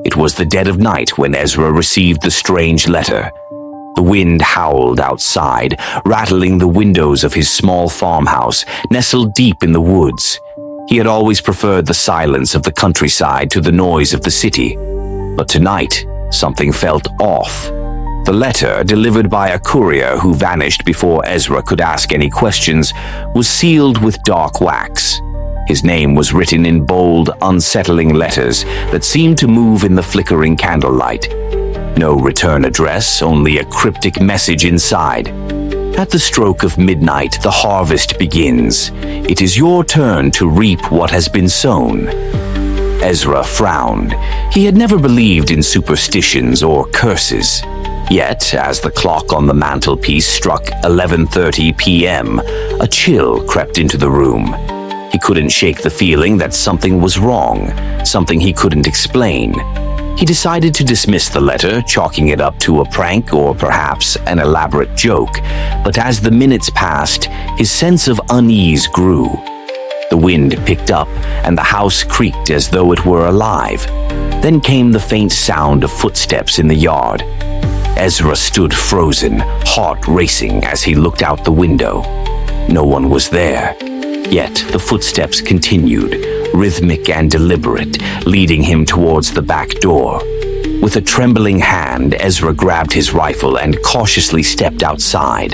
It was the dead of night when Ezra received the strange letter. The wind howled outside, rattling the windows of his small farmhouse, nestled deep in the woods. He had always preferred the silence of the countryside to the noise of the city. But tonight, something felt off. The letter, delivered by a courier who vanished before Ezra could ask any questions, was sealed with dark wax. His name was written in bold, unsettling letters that seemed to move in the flickering candlelight. No return address, only a cryptic message inside. At the stroke of midnight, the harvest begins. It is your turn to reap what has been sown. Ezra frowned. He had never believed in superstitions or curses. Yet, as the clock on the mantelpiece struck 11:30 p.m., a chill crept into the room. He couldn't shake the feeling that something was wrong, something he couldn't explain. He decided to dismiss the letter, chalking it up to a prank or perhaps an elaborate joke. But as the minutes passed, his sense of unease grew. The wind picked up, and the house creaked as though it were alive. Then came the faint sound of footsteps in the yard. Ezra stood frozen, heart racing as he looked out the window. No one was there. Yet the footsteps continued, rhythmic and deliberate, leading him towards the back door. With a trembling hand, Ezra grabbed his rifle and cautiously stepped outside.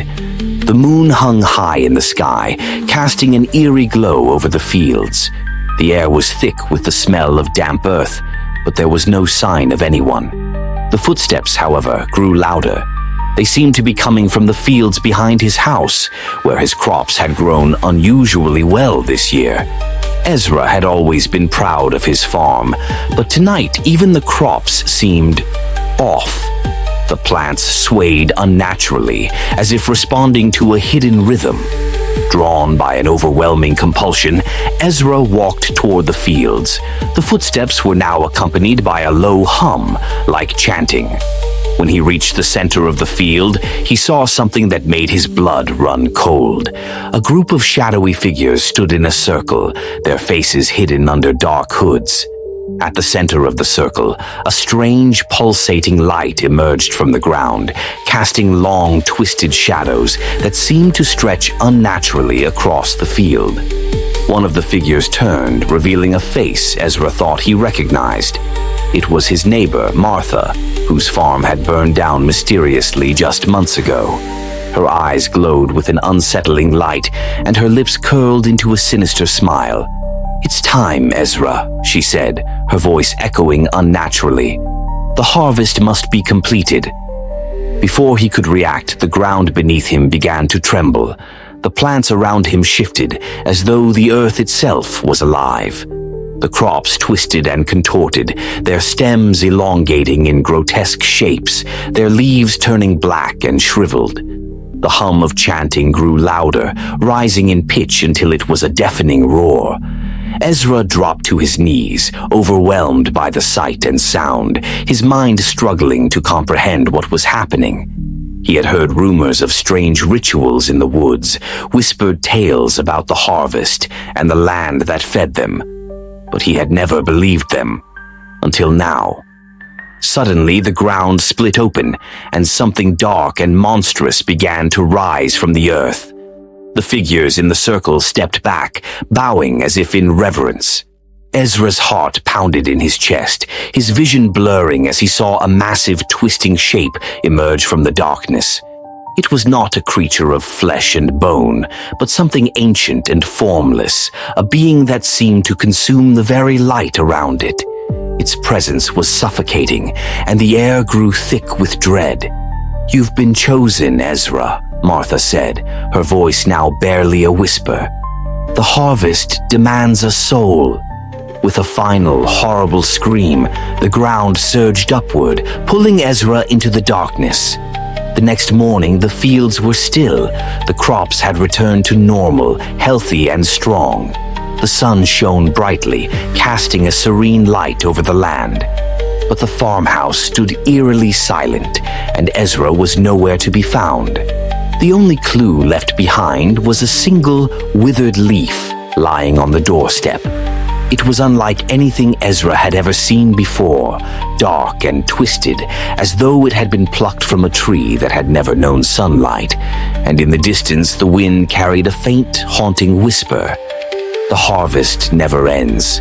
The moon hung high in the sky, casting an eerie glow over the fields. The air was thick with the smell of damp earth, but there was no sign of anyone. The footsteps, however, grew louder. They seemed to be coming from the fields behind his house, where his crops had grown unusually well this year. Ezra had always been proud of his farm, but tonight even the crops seemed off. The plants swayed unnaturally, as if responding to a hidden rhythm. Drawn by an overwhelming compulsion, Ezra walked toward the fields. The footsteps were now accompanied by a low hum, like chanting. When he reached the center of the field, he saw something that made his blood run cold. A group of shadowy figures stood in a circle, their faces hidden under dark hoods. At the center of the circle, a strange, pulsating light emerged from the ground, casting long, twisted shadows that seemed to stretch unnaturally across the field. One of the figures turned, revealing a face Ezra thought he recognized. It was his neighbor, Martha, whose farm had burned down mysteriously just months ago. Her eyes glowed with an unsettling light, and her lips curled into a sinister smile. "It's time, Ezra," she said, her voice echoing unnaturally. "The harvest must be completed." Before he could react, the ground beneath him began to tremble. The plants around him shifted, as though the earth itself was alive. The crops twisted and contorted, their stems elongating in grotesque shapes, their leaves turning black and shriveled. The hum of chanting grew louder, rising in pitch until it was a deafening roar. Ezra dropped to his knees, overwhelmed by the sight and sound, his mind struggling to comprehend what was happening. He had heard rumors of strange rituals in the woods, whispered tales about the harvest and the land that fed them. But he had never believed them, until now. Suddenly, the ground split open, and something dark and monstrous began to rise from the earth. The figures in the circle stepped back, bowing as if in reverence. Ezra's heart pounded in his chest, his vision blurring as he saw a massive, twisting shape emerge from the darkness. It was not a creature of flesh and bone, but something ancient and formless, a being that seemed to consume the very light around it. Its presence was suffocating, and the air grew thick with dread. "You've been chosen, Ezra," Martha said, her voice now barely a whisper. "The harvest demands a soul." With a final, horrible scream, the ground surged upward, pulling Ezra into the darkness. The next morning, the fields were still. The crops had returned to normal, healthy and strong. The sun shone brightly, casting a serene light over the land. But the farmhouse stood eerily silent, and Ezra was nowhere to be found. The only clue left behind was a single withered leaf lying on the doorstep. It was unlike anything Ezra had ever seen before, dark and twisted, as though it had been plucked from a tree that had never known sunlight, and in the distance the wind carried a faint, haunting whisper. The harvest never ends.